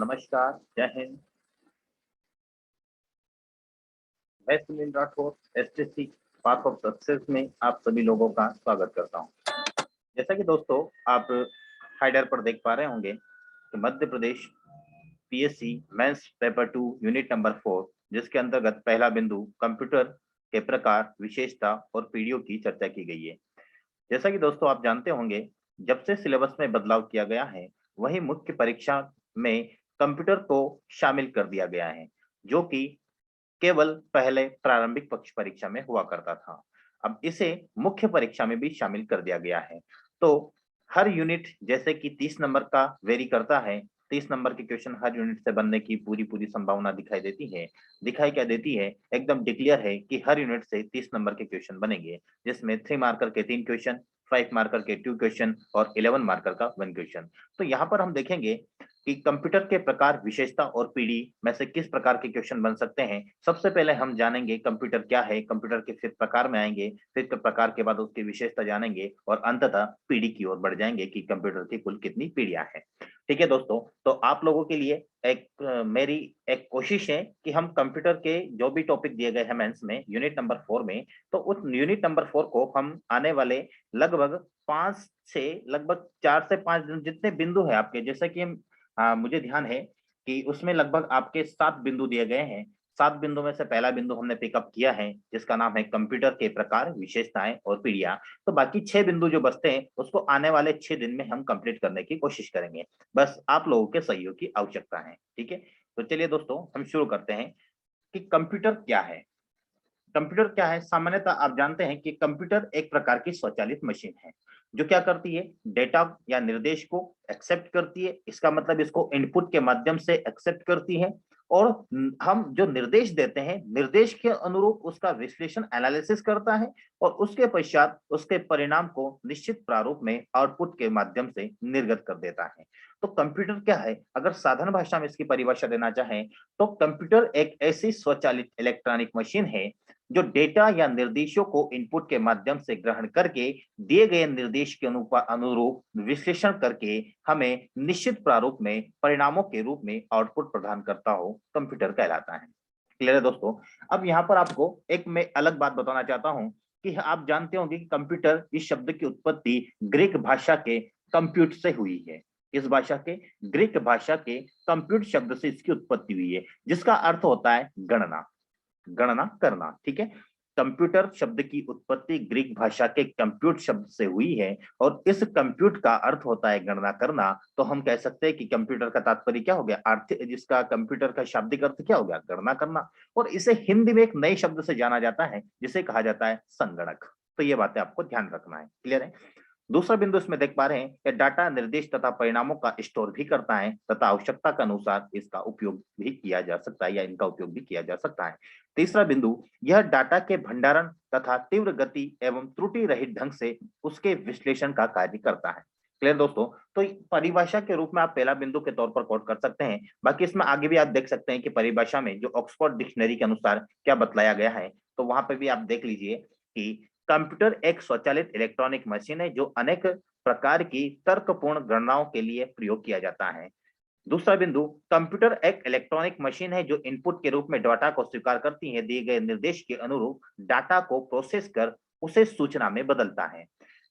नमस्कार, जय हिंद। मैं Sunil Rathore STC path of success में आप सभी लोगों का स्वागत करता हूं। जैसा कि दोस्तों आप हाइडर पर देख पा रहे होंगे कि Madhya Pradesh PSC mains paper 2 unit number 4 जिसके अंतर्गत पहला बिंदु कंप्यूटर के प्रकार, विशेषता और पीढ़ियों की चर्चा की गई है। जैसा कि दोस्तों आप जानते होंगे, जब से सिलेबस में बदलाव किया गया है, वही मुख्य परीक्षा में कंप्यूटर को शामिल कर दिया गया है, जो कि केवल पहले प्रारंभिक पक्ष परीक्षा में हुआ करता था। अब इसे मुख्य परीक्षा में भी शामिल कर दिया गया है। तो हर यूनिट जैसे कि 30 नंबर का वेरी करता है, 30 नंबर के क्वेश्चन हर यूनिट से बनने की पूरी पूरी संभावना दिखाई देती है। दिखाई क्या देती है, एकदम डिक्लेयर है कि हर यूनिट से 30 नंबर के क्वेश्चन बनेंगे, जिसमें 3 मार्कर के 3 क्वेश्चन, 5 मार्कर के 2 क्वेश्चन और 11 मार्कर का 1 क्वेश्चन। तो यहाँ पर हम देखेंगे कि कंप्यूटर के प्रकार, विशेषता और पीढ़ी में से किस प्रकार के क्वेश्चन बन सकते हैं। सबसे पहले हम जानेंगे कंप्यूटर क्या है, कंप्यूटर के फिर प्रकार में आएंगे, फिर प्रकार के बाद उसकी विशेषता जानेंगे और अंततः पीढ़ी की ओर बढ़ जाएंगे कि कंप्यूटर की कुल कितनी पीढ़ियां हैं। ठीक है दोस्तों, तो आप लोगों के लिए मेरी एक कोशिश है कि हम कंप्यूटर के जो भी टॉपिक दिए गए हैं मेंस में यूनिट नंबर 4 में, तो उस यूनिट नंबर 4 को हम आने वाले लगभग 5 से लगभग 4 से 5 दिन जितने बिंदु है आपके, जैसे कि मुझे ध्यान है कि उसमें लगभग आपके 7 बिंदु दिए गए हैं। 7 बिंदु में से पहला बिंदु हमने पिकअप किया है, जिसका नाम है कंप्यूटर के प्रकार, विशेषताएं और पीढ़ियां। तो बाकी 6 बिंदु जो बचते हैं उसको आने वाले 6 दिन में हम कंप्लीट करने की कोशिश करेंगे। बस आप लोगों के सहयोग की आवश्यकता है। ठीक है, तो चलिए दोस्तों हम शुरू करते हैं कि कंप्यूटर क्या है। कंप्यूटर क्या है, सामान्यतः आप जानते हैं कि कंप्यूटर एक प्रकार की स्वचालित मशीन है जो क्या करती है, डेटा या निर्देश को एक्सेप्ट करती है। इसका मतलब इसको इनपुट के माध्यम से एक्सेप्ट करती है और हम जो निर्देश देते हैं, निर्देश के अनुरूप उसका विश्लेषण एनालिसिस करता है और उसके पश्चात उसके परिणाम को निश्चित प्रारूप में आउटपुट के माध्यम से निर्गत कर देता है। तो कंप्यूटर क्या है, अगर साधारण भाषा में इसकी परिभाषा देना चाहें तो कंप्यूटर एक ऐसी स्वचालित इलेक्ट्रॉनिक मशीन है जो डेटा या निर्देशों को इनपुट के माध्यम से ग्रहण करके दिए गए निर्देश के अनुरूप विश्लेषण करके हमें निश्चित प्रारूप में परिणामों के रूप में आउटपुट प्रदान करता हो, कंप्यूटर कहलाता है। क्लियर है दोस्तों। अब यहाँ पर आपको एक मैं अलग बात बताना चाहता हूँ कि आप जानते होंगे कि कंप्यूटर इस शब्द की उत्पत्ति ग्रीक भाषा के कंप्यूट से हुई है। इस भाषा के, ग्रीक भाषा के कंप्यूट शब्द से इसकी उत्पत्ति हुई है, जिसका अर्थ होता है गणना, गणना करना। ठीक है, कंप्यूटर शब्द की उत्पत्ति ग्रीक भाषा के कंप्यूट शब्द से हुई है और इस कंप्यूट का अर्थ होता है गणना करना। तो हम कह सकते हैं कि कंप्यूटर का तात्पर्य क्या हो गया, अर्थ, जिसका कंप्यूटर का शाब्दिक अर्थ क्या हो गया, गणना करना। और इसे हिंदी में एक नए शब्द से जाना जाता है जिसे कहा जाता है संगणक। तो ये बातें आपको ध्यान रखना है। क्लियर है। दूसरा बिंदु इसमें देख पा रहे हैं कि डाटा निर्देश तथा परिणामों का स्टोर भी करता है तथा आवश्यकता के अनुसार इसका उपयोग भी किया जा सकता है या इनका उपयोग भी किया जा सकता है। तीसरा बिंदु, यह डाटा के भंडारण तथा तीव्र गति एवं त्रुटि रहित ढंग से उसके विश्लेषण का कार्य करता है। क्लियर दोस्तों। तो परिभाषा के रूप में आप पहला बिंदु के तौर पर कोट कर सकते हैं। बाकी इसमें आगे भी आप देख सकते हैं कि परिभाषा में जो ऑक्सफोर्ड डिक्शनरी के अनुसार क्या बतलाया गया है, तो वहां पर भी आप देख लीजिए कि कंप्यूटर एक स्वचालित इलेक्ट्रॉनिक मशीन है जो अनेक प्रकार की तर्कपूर्ण गणनाओं के लिए प्रयोग किया जाता है। दूसरा बिंदु, कंप्यूटर एक इलेक्ट्रॉनिक मशीन है जो इनपुट के रूप में डाटा को स्वीकार करती है, दिए गए निर्देश के अनुरूप डाटा को प्रोसेस कर उसे सूचना में बदलता है।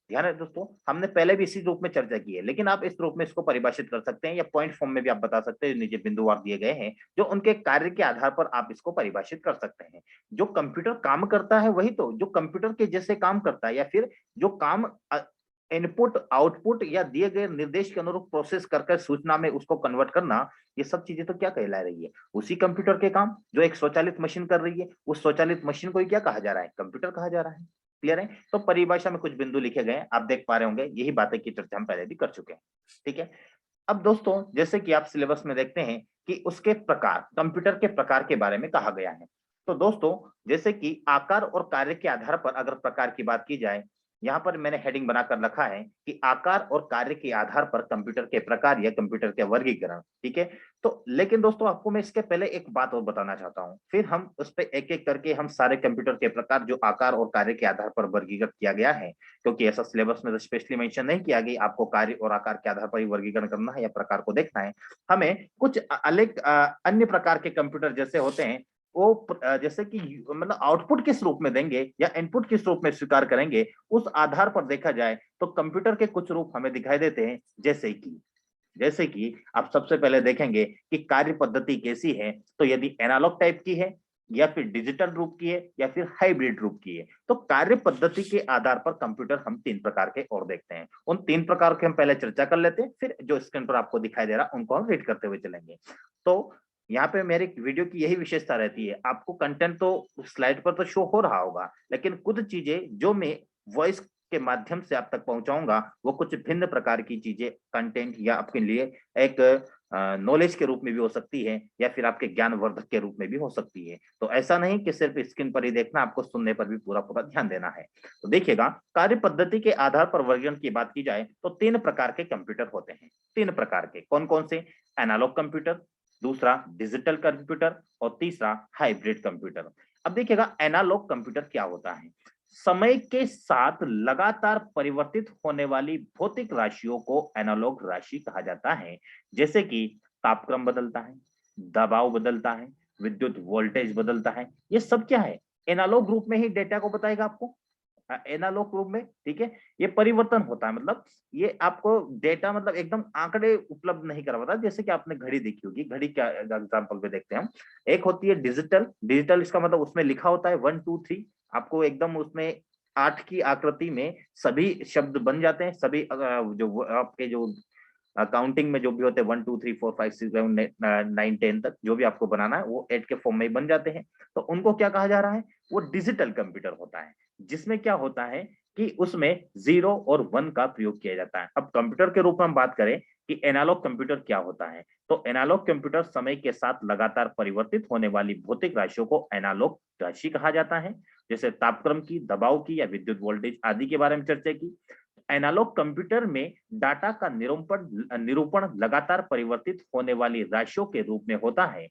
ध्यान है दोस्तों, हमने पहले भी इसी रूप में चर्चा की है, लेकिन आप इस रूप में इसको परिभाषित कर सकते हैं या पॉइंट फॉर्म में भी आप बता सकते हैं। नीचे बिंदुवार दिए गए हैं जो उनके कार्य के आधार पर आप इसको परिभाषित कर सकते हैं। जो कंप्यूटर काम करता है वही तो, जो कंप्यूटर के जैसे काम करता है या फिर जो काम इनपुट आउटपुट या दिए गए निर्देश के अनुरूप प्रोसेस करके सूचना में उसको कन्वर्ट करना, ये सब चीजें तो क्या कहला रही है, उसी कंप्यूटर के काम जो एक स्वचालित मशीन कर रही है। उस स्वचालित मशीन को ही क्या कहा जा रहा है, कंप्यूटर कहा जा रहा है। क्लियर है। तो परिभाषा में कुछ बिंदु लिखे गए, आप देख पा रहे होंगे, यही बातें की चर्चा हम पहले भी कर चुके हैं। ठीक है। अब दोस्तों जैसे कि आप सिलेबस में देखते हैं कि उसके प्रकार, कंप्यूटर के प्रकार के बारे में कहा गया है। तो दोस्तों जैसे कि आकार और कार्य के आधार पर अगर प्रकार की बात की जाए यहाँ पर मैंने हेडिंग बनाकर रखा है कि आकार और कार्य के आधार पर कंप्यूटर के प्रकार या कंप्यूटर के वर्गीकरण। ठीक है, तो लेकिन दोस्तों आपको मैं इसके पहले एक बात और बताना चाहता हूँ, फिर हम उस पर एक एक करके हम सारे कंप्यूटर के प्रकार जो आकार और कार्य के आधार पर वर्गीकृत किया गया है, क्योंकि ऐसा सिलेबस में तो स्पेशली मेंशन नहीं किया गया आपको कार्य और आकार के आधार पर ही वर्गीकरण करना है या प्रकार को देखना है। हमें कुछ अलग अन्य प्रकार के कंप्यूटर जैसे होते हैं, वो जैसे कि मतलब आउटपुट किस रूप में देंगे या इनपुट किस रूप में स्वीकार करेंगे, उस आधार पर देखा जाए तो कंप्यूटर के कुछ रूप हमें दिखाई देते हैं। जैसे कि आप सबसे पहले देखेंगे कि कार्य पद्धति कैसी है, तो यदि एनालॉग टाइप की है या फिर डिजिटल रूप की है या फिर हाइब्रिड रूप की है, तो कार्य पद्धति के आधार पर कंप्यूटर हम 3 प्रकार के और देखते हैं। उन 3 प्रकार के हम पहले चर्चा कर लेते हैं, फिर जो स्क्रीन पर आपको दिखाई दे रहा उनको हम रीड करते हुए चलेंगे। तो यहाँ पे मेरे वीडियो की यही विशेषता रहती है, आपको कंटेंट तो स्लाइड पर तो शो हो रहा होगा, लेकिन कुछ चीजें जो मैं वॉइस के माध्यम से आप तक पहुंचाऊंगा वो कुछ भिन्न प्रकार की चीजें कंटेंट या आपके लिए एक नॉलेज के रूप में भी हो सकती है या फिर आपके ज्ञानवर्धक के रूप में भी हो सकती है। तो ऐसा नहीं कि सिर्फ स्क्रीन पर ही देखना, आपको सुनने पर भी पूरा पूरा ध्यान देना है। तो देखिएगा, कार्य पद्धति के आधार पर वर्गीकरण की बात की जाए तो 3 प्रकार के कंप्यूटर होते हैं। 3 प्रकार के कौन कौन से? एनालॉग कंप्यूटर, दूसरा डिजिटल कंप्यूटर और तीसरा हाइब्रिड कंप्यूटर। अब देखिएगा, एनालॉग कंप्यूटर क्या होता है? समय के साथ लगातार परिवर्तित होने वाली भौतिक राशियों को एनालॉग राशि कहा जाता है। जैसे कि तापक्रम बदलता है, दबाव बदलता है, विद्युत वोल्टेज बदलता है, ये सब क्या है? एनालॉग रूप में ही डेटा को बताएगा आपको, एनालॉग रूप में। ठीक है, ये परिवर्तन होता है, मतलब ये आपको डेटा मतलब एकदम आंकड़े उपलब्ध नहीं करवाता। जैसे कि आपने घड़ी देखी होगी, घड़ी क्या एग्जांपल पे देखते हैं हम, एक होती है डिजिटल। डिजिटल इसका मतलब उसमें लिखा होता है 1 2 3, आपको एकदम उसमें 8 की आकृति में सभी शब्द बन जाते हैं, सभी जो आपके जो काउंटिंग में जो भी होते हैं 1 2 3 4 5 6 7 9 10 तक जो भी आपको बनाना है वो 8 के फॉर्म में ही बन जाते हैं। तो उनको क्या कहा जा रहा है? वो डिजिटल कंप्यूटर होता है, जिसमें क्या होता है कि उसमें 0 और 1 का प्रयोग किया जाता है। अब कंप्यूटर के रूप में हम बात करें कि एनालॉग कंप्यूटर क्या होता है, तो एनालॉग कंप्यूटर समय के साथ लगातार परिवर्तित होने वाली भौतिक राशियों को एनालॉग राशि कहा जाता है। जैसे तापक्रम की, दबाव की या विद्युत वोल्टेज आदि के बारे में चर्चा की। एनालॉग कंप्यूटर में डाटा का निरूपण लगातार परिवर्तित होने वाली राशियों के रूप में होता है,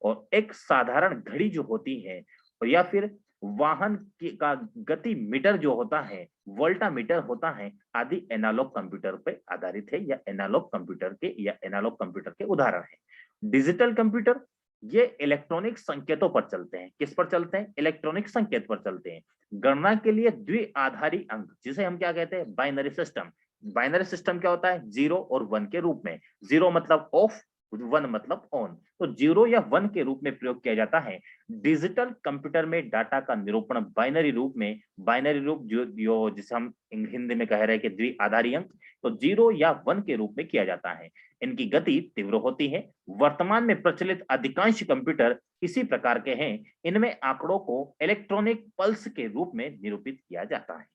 और एक साधारण घड़ी जो होती है या फिर वाहन का गति मीटर जो होता है, वोल्टा मीटर होता है, आदि एनालॉग कंप्यूटर पे आधारित है या एनालॉग कंप्यूटर के उदाहरण है। डिजिटल कंप्यूटर ये इलेक्ट्रॉनिक संकेतों पर चलते हैं। किस पर चलते हैं? इलेक्ट्रॉनिक संकेत पर चलते हैं। गणना के लिए द्विआधारी अंक, जिसे हम क्या कहते हैं? Binary system. बाइनरी सिस्टम क्या होता है? 0 और 1 के रूप में। 0 मतलब ऑफ, 1 मतलब ऑन, तो 0 या 1 के रूप में प्रयोग किया जाता है। डिजिटल कंप्यूटर में डाटा का निरूपण बाइनरी रूप में, बाइनरी रूप जो जिसे हम हिंदी में कह रहे हैं कि द्विआधारी अंक, तो 0 या 1 के रूप में किया जाता है। इनकी गति तीव्र होती है। वर्तमान में प्रचलित अधिकांश कंप्यूटर इसी प्रकार के हैं। इनमें आंकड़ों को इलेक्ट्रॉनिक पल्स के रूप में निरूपित किया जाता है।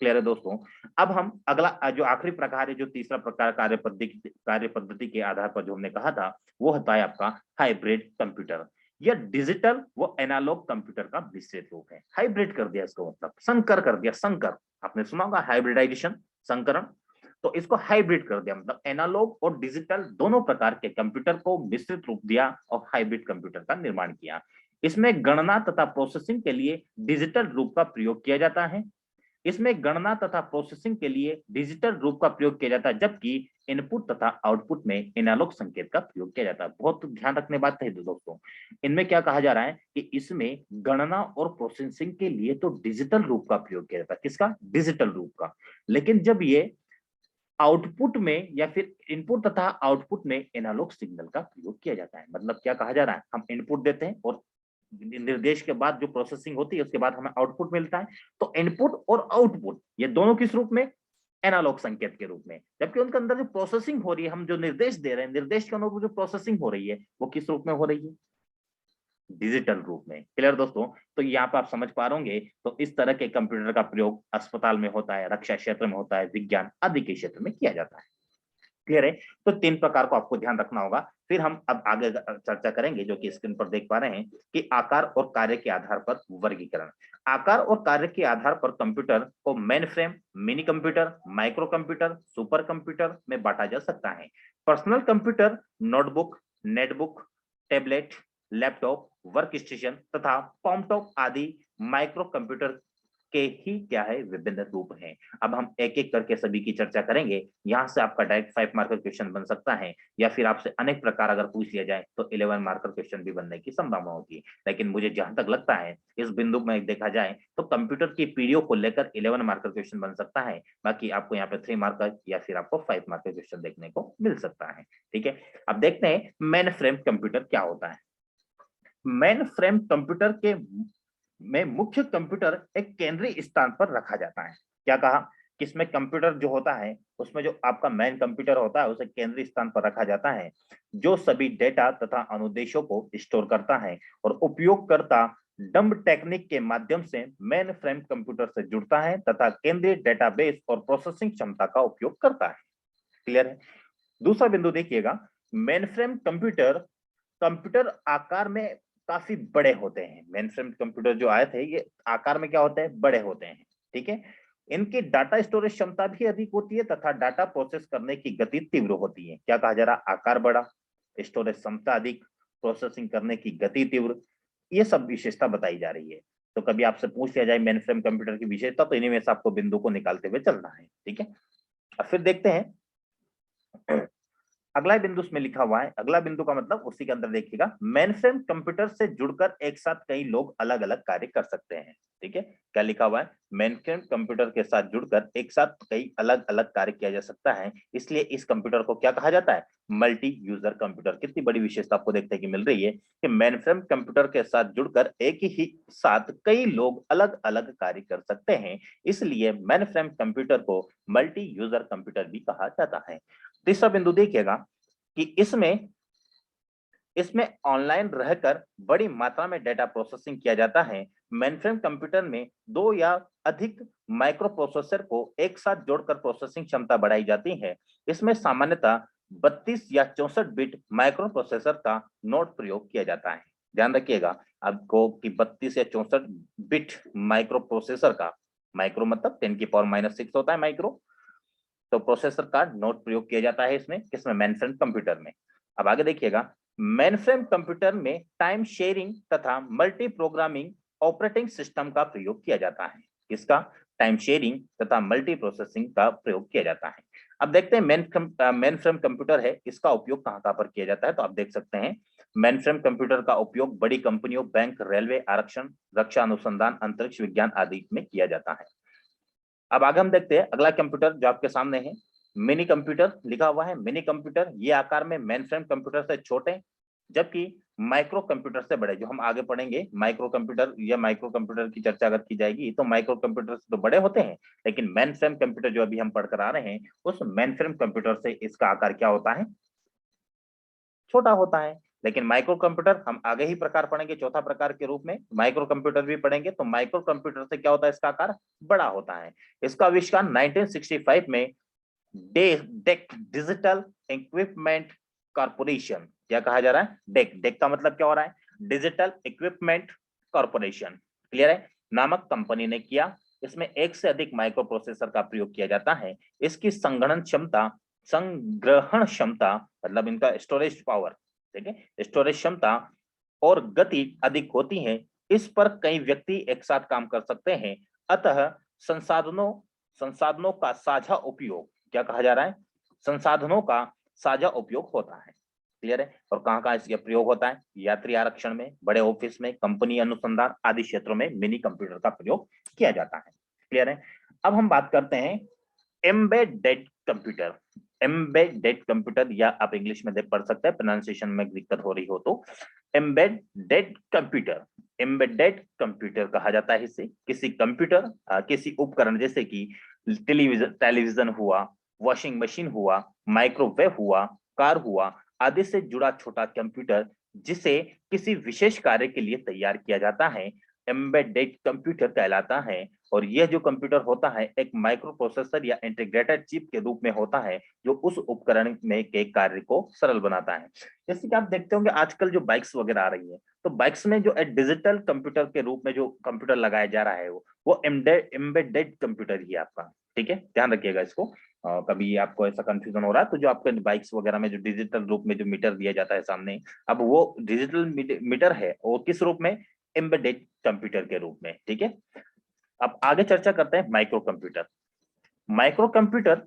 क्लियर है दोस्तों? अब हम अगला जो आखिरी प्रकार है, जो तीसरा प्रकार कार्य पद्धति के आधार पर जो हमने कहा था, वो होता है आपका हाइब्रिड कंप्यूटर। यह डिजिटल व एनालॉग कंप्यूटर का मिश्रित रूप है। हाइब्रिड कर दिया इसको, मतलब संकर कर दिया। संकर आपने सुना होगा, हाइब्रिडाइजेशन, संकरण। तो इसको हाइब्रिड कर दिया, मतलब एनालॉग और डिजिटल दोनों प्रकार के कंप्यूटर को मिश्रित रूप दिया और हाइब्रिड कंप्यूटर का निर्माण किया। इसमें गणना तथा प्रोसेसिंग के लिए डिजिटल रूप का प्रयोग किया जाता है। इसमें गणना तथा प्रोसेसिंग के लिए डिजिटल रूप का प्रयोग किया जाता है, जबकि इनपुट तथा आउटपुट में एनालॉग संकेत का प्रयोग किया जाता है। बहुत ध्यान रखने बात है दोस्तों, इनमें क्या कहा जा रहा है कि इसमें गणना और प्रोसेसिंग के लिए तो डिजिटल रूप का प्रयोग किया जाता है। किसका? डिजिटल रूप का। लेकिन जब ये आउटपुट में या फिर इनपुट तथा आउटपुट में एनालॉग सिग्नल का प्रयोग किया जाता है। मतलब क्या कहा जा रहा है? हम इनपुट देते हैं और निर्देश के बाद जो प्रोसेसिंग होती है उसके बाद हमें आउटपुट मिलता है। तो इनपुट और आउटपुट ये दोनों किस रूप में? एनालॉग संकेत के रूप में। जबकि उनके अंदर जो प्रोसेसिंग हो रही है, हम जो निर्देश दे रहे हैं, निर्देश के अनुरूप जो प्रोसेसिंग हो रही है वो किस रूप में हो रही है? डिजिटल रूप में। क्लियर दोस्तों? तो यहाँ पे आप समझ पा रहे होंगे। तो इस तरह के कंप्यूटर का प्रयोग अस्पताल में होता है, रक्षा क्षेत्र में होता है, विज्ञान आदि के क्षेत्र में किया जाता है। क्लियर है? तो 3 प्रकार को आपको ध्यान रखना होगा। फिर हम अब आगे चर्चा करेंगे, जो कि स्क्रीन पर देख पा रहे हैं, कि आकार और कार्य के आधार पर वर्गीकरण। आकार और कार्य के आधार पर कंप्यूटर को mainframe, mini computer, micro computer, super computer में बांटा जा सकता है। Personal computer notebook, netbook, tablet, laptop, work station तथा पॉमटॉप आदि माइक्रो कंप्यूटर के ही क्या है विभिन्न रूप हैं। अब हम एक एक करके सभी की चर्चा करेंगे। यहाँ से आपका डायरेक्ट 5 मार्कर क्वेश्चन बन सकता है, या फिर आपसे अनेक प्रकार अगर पूछ लिया जाए तो 11 मार्कर क्वेश्चन भी बनने की संभावना होती है। लेकिन मुझे जहां तक लगता है इस बिंदु में देखा जाए तो कंप्यूटर की पीढ़ियों को लेकर 11 मार्कर क्वेश्चन बन सकता है। बाकी आपको यहाँ पे 3 मार्कर या फिर आपको 5 मार्कर क्वेश्चन देखने को मिल सकता है। ठीक है, अब देखते हैं मेन फ्रेम कंप्यूटर क्या होता है। मेन फ्रेम कंप्यूटर के में मुख्य कंप्यूटर एक केंद्रीय स्थान पर रखा जाता है। क्या कहा, किसमें कंप्यूटर जो होता है उसमें जो आपका मेन कंप्यूटर होता है उसे केंद्रीय स्थान पर रखा जाता है, जो सभी डेटा तथा अनुदेशों को स्टोर करता है और उपयोगकर्ता डंब टेक्निक के माध्यम से मेन फ्रेम कंप्यूटर से जुड़ता है तथा केंद्रीय डेटाबेस और प्रोसेसिंग क्षमता का उपयोग करता है। क्लियर है। दूसरा बिंदु देखिएगा, मेन फ्रेम कंप्यूटर कंप्यूटर आकार में काफी बड़े होते हैं। मेनफ्रेम कंप्यूटर जो आए थे ये आकार में क्या होते हैं, बड़े होते हैं। ठीक है, इनकी डाटा स्टोरेज क्षमता भी अधिक होती है तथा डाटा प्रोसेस करने की गति तीव्र होती है। क्या कहा जा रहा, आकार बड़ा, स्टोरेज क्षमता अधिक, प्रोसेसिंग करने की गति तीव्र, ये सब विशेषता बताई जा रही है। तो कभी आपसे पूछ लिया जाए मेनफ्रेम कंप्यूटर की विशेषता, तो इन्हीं में से आपको बिंदु को निकालते हुए चलना है। ठीक है, अब फिर देखते हैं अगला बिंदु उसमें लिखा हुआ है। अगला बिंदु का मतलब उसी के अंदर देखिएगा, मेनफ्रेम कंप्यूटर से जुड़कर एक साथ कई लोग अलग अलग कार्य कर सकते हैं। ठीक है, क्या लिखा हुआ है, मेनफ्रेम कंप्यूटर के साथ जुड़कर एक साथ कई अलग अलग कार्य किया जा सकता है, इसलिए इस कंप्यूटर को क्या कहा जाता है, मल्टी यूजर कंप्यूटर। कितनी बड़ी विशेषता आपको देखने की मिल रही है कि मेनफ्रेम कंप्यूटर के साथ जुड़कर एक ही साथ कई लोग अलग अलग कार्य कर सकते हैं, इसलिए मेनफ्रेम कंप्यूटर को मल्टी यूजर कंप्यूटर भी कहा जाता है। तीसरा बिंदु देखिएगा कि इसमें ऑनलाइन रहकर बड़ी मात्रा में डेटा प्रोसेसिंग किया जाता है। मेनफ्रेम कंप्यूटर में 2 या अधिक माइक्रो प्रोसेसर को एक साथ जोड़कर प्रोसेसिंग क्षमता बढ़ाई जाती है। इसमें सामान्यतः 32 या 64 बिट माइक्रो प्रोसेसर का नोड प्रयोग किया जाता है। ध्यान रखिएगा आपको कि 32 या 64 बिट माइक्रो प्रोसेसर का, माइक्रो मतलब 10 की पावर -6 होता है माइक्रो, तो प्रोसेसर का नोड प्रयोग किया जाता है इसमें, किसमें, मेनफ्रेम कंप्यूटर में। अब आगे देखिएगा, मेनफ्रेम कंप्यूटर में टाइम शेयरिंग तथा मल्टी प्रोग्रामिंग ऑपरेटिंग सिस्टम का प्रयोग किया जाता है। किसका, टाइम शेयरिंग तथा मल्टी प्रोसेसिंग का प्रयोग किया जाता है। अब देखते हैं मेनफ्रेम कंप्यूटर है, इसका उपयोग कहां कहां पर किया जाता है। तो आप देख सकते हैं मेनफ्रेम कंप्यूटर का उपयोग बड़ी कंपनियों, बैंक, रेलवे, आरक्षण, रक्षा अनुसंधान, अंतरिक्ष विज्ञान आदि में किया जाता है। अब आगे हम देखते हैं अगला कंप्यूटर जो आपके सामने है, मिनी कंप्यूटर लिखा हुआ है। मिनी कंप्यूटर ये आकार में मेनफ्रेम कंप्यूटर से छोटे, जबकि माइक्रो कंप्यूटर से बड़े। जो हम आगे पढ़ेंगे माइक्रो कंप्यूटर या माइक्रो कंप्यूटर की चर्चा अगर की जाएगी तो माइक्रो कंप्यूटर से तो बड़े होते हैं, लेकिन मेनफ्रेम कंप्यूटर जो अभी हम पढ़कर आ रहे हैं उस मेनफ्रेम कंप्यूटर से इसका आकार क्या होता है, छोटा होता है। लेकिन माइक्रो कंप्यूटर हम आगे ही प्रकार पढ़ेंगे, चौथा प्रकार के रूप में माइक्रो कंप्यूटर भी पढ़ेंगे, तो माइक्रो कंप्यूटर से क्या होता है, इसका आकार बड़ा होता है। इसका आविष्कार 1965 में डेक डिजिटल इक्विपमेंट कॉर्पोरेशन, क्या कहा जा रहा है, डेक, डेक का मतलब क्या हो रहा है, डिजिटल इक्विपमेंट कॉर्पोरेशन, क्लियर है, नामक कंपनी ने किया। इसमें एक से अधिक माइक्रो प्रोसेसर का प्रयोग किया जाता है। इसकी संग्रहण क्षमता मतलब इनका स्टोरेज पावर, ठीक है, स्टोरेज क्षमता और गति अधिक होती है। इस पर कई व्यक्ति एक साथ काम कर सकते हैं, अतः संसाधनों का साझा उपयोग, क्या कहा जा रहा है, संसाधनों का साझा उपयोग होता है। क्लियर है, और कहां कहां इसका प्रयोग होता है, यात्री आरक्षण में, बड़े ऑफिस में, कंपनी अनुसंधान आदि क्षेत्रों में मिनी कंप्यूटर का प्रयोग किया जाता है। क्लियर है। अब हम बात करते हैं एम्बेडेड कंप्यूटर। एम्बेडेड कंप्यूटर, या आप इंग्लिश में पढ़ सकते हैं, प्रोनाउंसिएशन में दिक्कत हो रही हो तो एम्बेडेड कंप्यूटर, एम्बेडेड कंप्यूटर कहा जाता है इसे। किसी कंप्यूटर, किसी उपकरण जैसे कि टेलीविजन हुआ, वॉशिंग मशीन हुआ, माइक्रोवेव हुआ, कार हुआ आदि से जुड़ा छोटा कंप्यूटर जिसे किसी विशेष कार्य के लिए तैयार किया जाता है, एम्बेडेड कंप्यूटर कहलाता है। और यह जो कंप्यूटर होता है एक माइक्रो प्रोसेसर या इंटीग्रेटेड चिप के रूप में होता है जो उस उपकरण में के कार्य को सरल बनाता है। जैसे कि आप देखते होंगे आजकल जो बाइक्स वगैरह आ रही है, तो बाइक्स में जो डिजिटल कंप्यूटर के रूप में जो कंप्यूटर लगाया जा रहा है वो एम्बेडेड कंप्यूटर ही है आपका। ठीक है, ध्यान रखिएगा इसको। कभी आपको ऐसा कंफ्यूजन हो रहा है तो जो आपके बाइक्स वगैरह में जो डिजिटल रूप में जो मीटर दिया जाता है सामने, अब वो डिजिटल मीटर है, वो किस रूप में? एम्बेडेड कंप्यूटर के रूप में। ठीक है, अब आगे चर्चा करते हैं माइक्रो कंप्यूटर। माइक्रो कंप्यूटर,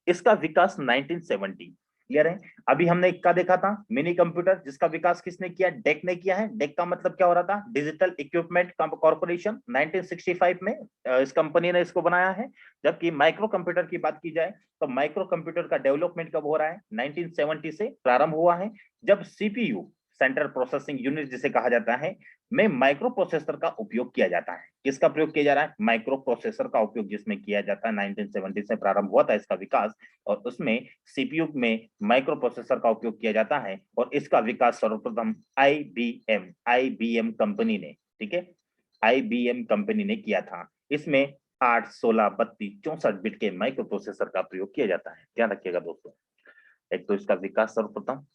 इसका विकास 1970, क्लियर है। अभी हमने क्या देखा था? मिनी कंप्यूटर, जिसका विकास किसने किया? डेक ने किया है। डेक का मतलब क्या हो रहा था? डिजिटल इक्विपमेंट कॉर्पोरेशन, 1965 में इस कंपनी ने इसको बनाया है। जबकि माइक्रो कंप्यूटर की बात की जाए तो माइक्रो कंप्यूटर का डेवलपमेंट कब हो रहा है? 1970 से प्रारंभ हुआ है, जब सीपीयू, सेंट्रल प्रोसेसिंग यूनिट जिसे कहा जाता है, में माइक्रो प्रोसेसर का उपयोग किया जाता है। किसका प्रयोग किया जा रहा है? माइक्रो प्रोसेसर का उपयोग जिसमें किया जाता है। 1970 से प्रारंभ हुआ था इसका विकास, और उसमें सीपीयू में माइक्रो प्रोसेसर का उपयोग किया जाता है। और इसका विकास सर्वप्रथम आईबीएम कंपनी ने, ठीक है, आईबीएम कंपनी ने किया था। इसमें 8, 16, 32, 64 बिट के माइक्रो प्रोसेसर का प्रयोग किया जाता है। ध्यान रखिएगा दोस्तों, एक तो इसका विकास सर्वप्रथम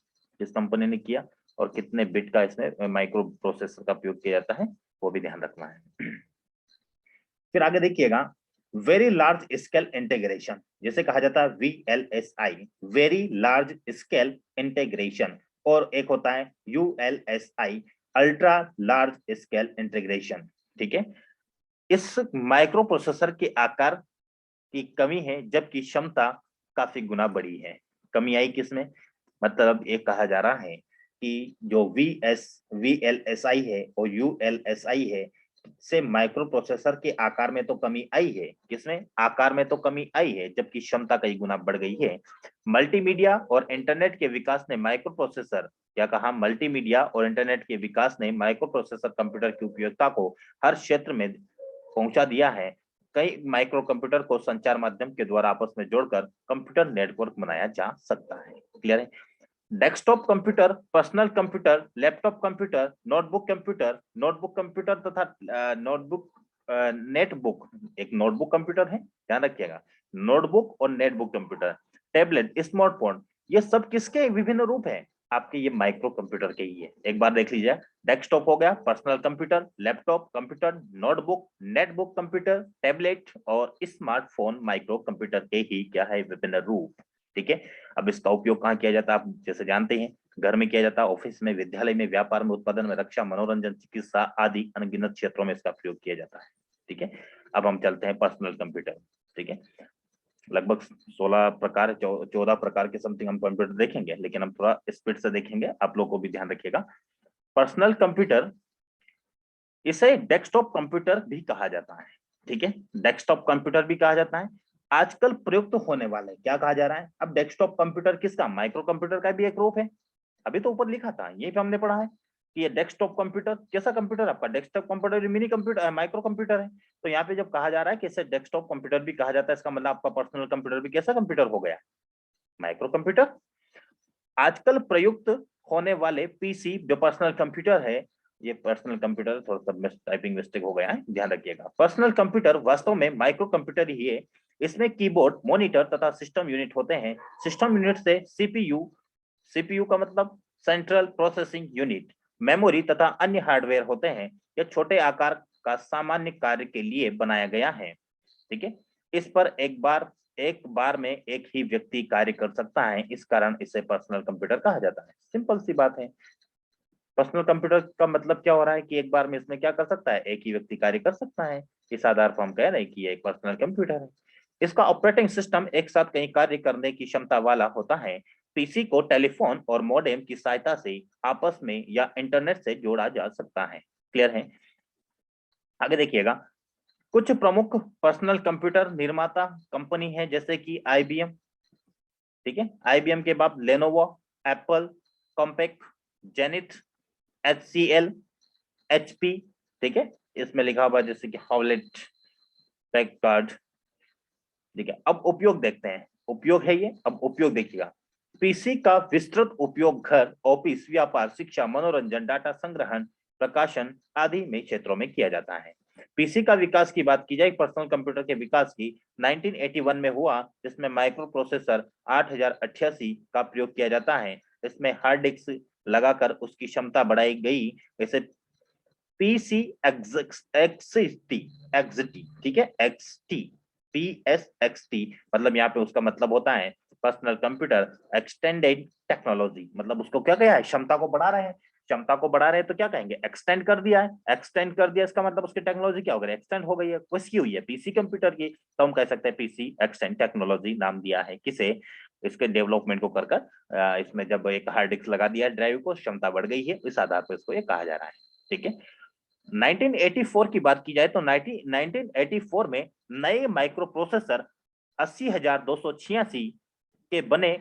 किस कंपनी ने किया और कितने बिट का इसमें माइक्रो प्रोसेसर का प्रयोग किया जाता है, वो भी ध्यान रखना है। फिर आगे देखिएगा, वेरी लार्ज स्केल इंटीग्रेशन, जिसे कहा जाता है VLSI, very large scale integration, और एक होता है ULSI, ultra large scale integration. ठीक है, इस माइक्रो प्रोसेसर के आकार की कमी है जबकि क्षमता काफी गुना बड़ी है। कमी आई किसमें? मतलब ये कहा जा रहा है कि जो VLSI है और ULSI है, से माइक्रो प्रोसेसर के आकार में तो कमी आई है। किसमें? आकार में तो कमी आई है, जबकि क्षमता कई गुना बढ़ गई है। मल्टीमीडिया और इंटरनेट के विकास ने माइक्रो प्रोसेसर, क्या कहा? मल्टीमीडिया और इंटरनेट के विकास ने माइक्रो प्रोसेसर कंप्यूटर की उपयोगिता को हर क्षेत्र में पहुंचा दिया है। कई माइक्रो कंप्यूटर को संचार माध्यम के द्वारा आपस में जोड़कर कंप्यूटर नेटवर्क बनाया जा सकता है। क्लियर है? Desktop computer, personal computer, laptop computer, notebook computer तथा नोटबुक नेटबुक, एक नोटबुक कंप्यूटर है, ध्यान रखिएगा, नोटबुक और नेटबुक कंप्यूटर, टैबलेट, स्मार्टफोन, ये सब किसके विभिन्न रूप हैं? आपके ये माइक्रो कंप्यूटर के ही है। एक बार देख लीजिए, डेस्कटॉप हो गया, personal computer, laptop computer, notebook, netbook computer, tablet और स्मार्टफोन माइक्रो कंप्यूटर के ही क्या है? विभिन्न रूप। ठीक है, अब इसका उपयोग कहाँ किया जाता है? आप जैसे जानते हैं, घर में किया जाता है, ऑफिस में, विद्यालय में, व्यापार में, उत्पादन में, रक्षा, मनोरंजन, चिकित्सा आदि अनगिनत क्षेत्रों में इसका प्रयोग किया जाता है। ठीक है, अब हम चलते हैं पर्सनल कंप्यूटर। ठीक है, लगभग 16 प्रकार, 14 प्रकार के समथिंग हम कंप्यूटर देखेंगे, लेकिन हम थोड़ा स्पीड से देखेंगे, आप लोगों को भी ध्यान रखिएगा। पर्सनल कंप्यूटर, इसे डेस्कटॉप कंप्यूटर भी कहा जाता है। ठीक है, डेस्कटॉप कंप्यूटर भी कहा जाता है। आजकल प्रयुक्त होने वाले, क्या कहा जा रहा है? अब डेस्कटॉप कंप्यूटर किसका? माइक्रो कंप्यूटर का भी एक रूप है। अभी तो ऊपर लिखा था, ये भी हमने पढ़ा है कि ये डेस्कटॉप कंप्यूटर कैसा कंप्यूटर? आपका desktop computer mini computer, micro computer है। तो यहाँ पे जब कहा जा रहा है कि इसे डेस्कटॉप कंप्यूटर भी कहा जाता है, इसका मतलब आपका पर्सनल कंप्यूटर भी कैसा कंप्यूटर हो गया? Micro computer. आजकल प्रयुक्त होने वाले पीसी जो पर्सनल कंप्यूटर है, ये पर्सनल कंप्यूटर, थोड़ा सा टाइपिंग मिस्टेक हो गया है, ध्यान रखिएगा। पर्सनल कंप्यूटर वास्तव में माइक्रो कंप्यूटर ही है। इसमें कीबोर्ड, मॉनिटर तथा सिस्टम यूनिट होते हैं। सिस्टम यूनिट से सीपीयू, सीपीयू का मतलब सेंट्रल प्रोसेसिंग यूनिट, मेमोरी तथा अन्य हार्डवेयर होते हैं। यह छोटे आकार का सामान्य कार्य के लिए बनाया गया है। ठीक है, इस पर एक बार में एक ही व्यक्ति कार्य कर सकता है, इस कारण इसे पर्सनल कंप्यूटर कहा जाता है। सिंपल सी बात है, पर्सनल कंप्यूटर का मतलब क्या हो रहा है कि एक बार में इसमें क्या कर सकता है? एक ही व्यक्ति कार्य कर सकता है। इस आधार पर हम कह रहे हैं कि ये एक पर्सनल कंप्यूटर है। इसका ऑपरेटिंग सिस्टम एक साथ कहीं कार्य करने की क्षमता वाला होता है। पीसी को टेलीफोन और मॉडेम की सहायता से आपस में या इंटरनेट से जोड़ा जा सकता है। क्लियर है? आगे देखिएगा, कुछ प्रमुख पर्सनल कंप्यूटर निर्माता कंपनी है जैसे कि आईबीएम। ठीक है, आईबीएम के बाद Lenovo, Apple, compact, zenith, HCL, HP. ठीक है, इसमें लिखा हुआ जैसे कि हॉलेट पैकर्ड। ठीक है, अब उपयोग देखते हैं, उपयोग है ये। अब उपयोग देखिएगा, पीसी का विस्तृत उपयोग घर, ऑफिस, व्यापार, शिक्षा, मनोरंजन, डाटा संग्रहण, प्रकाशन आदि में क्षेत्रों में किया जाता है। पीसी का विकास की बात की जाए, पर्सनल कंप्यूटर के विकास की 1981 में हुआ, जिसमें माइक्रो प्रोसेसर 8088 का प्रयोग किया जाता है। इसमें हार्ड डिस्क लगाकर उसकी क्षमता बढ़ाई गई। इसे पीसी एक्सटी एक्सटी, ठीक है, एक्सटी PSXT, मतलब यहाँ पे उसका मतलब होता है पर्सनल कंप्यूटर एक्सटेंडेड टेक्नोलॉजी। मतलब उसको क्या कहा है, क्षमता को बढ़ा रहे हैं। क्षमता को बढ़ा रहे हैं तो क्या कहेंगे, एक्सटेंड कर दिया है। एक्सटेंड कर दिया, इसका मतलब उसकी टेक्नोलॉजी क्या हो गई, एक्सटेंड हो गई है। किसकी हुई है, पीसी कंप्यूटर की। तो हम कह सकते हैं पीसी एक्सटेंड टेक्नोलॉजी नाम दिया है किसे, इसके डेवलपमेंट को कर कर इसमें जब एक हार्ड डिस्क लगा दिया ड्राइव को, क्षमता बढ़ गई है, इस आधार पर इसको ये कहा जा रहा है। ठीक है, 1984 की बात की जाए तो 1984 में नए माइक्रो प्रोसेसर 80,286 के बने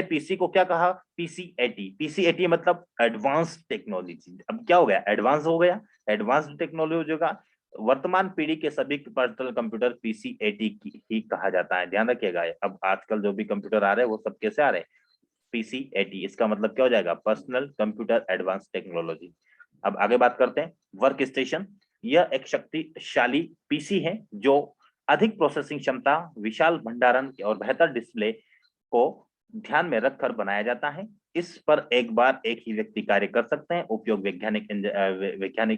पीसी को क्या कहा, पीसी80 मतलब एडवांस टेक्नोलॉजी। अब क्या हो गया, एडवांस हो गया, एडवांस टेक्नोलॉजी का। वर्तमान पीढ़ी के सभी पर्सनल कंप्यूटर पीसी80 ही कहा जाता है, ध्यान रखिएगा। अब आजकल जो भी कंप्यूटर आ रहे हैं वो सब कैसे आ रहे हैं, पीसी80। इसका मतलब क्या हो जाएगा, पर्सनल कंप्यूटर एडवांस टेक्नोलॉजी। अब आगे बात करते हैं वर्क स्टेशन। यह एक शक्तिशाली पीसी है जो अधिक प्रोसेसिंग क्षमता, विशाल भंडारण और बेहतर डिस्प्ले को ध्यान में रखकर बनाया जाता है। इस पर एक बार एक ही व्यक्ति कार्य कर सकते हैं। उपयोग वैज्ञानिक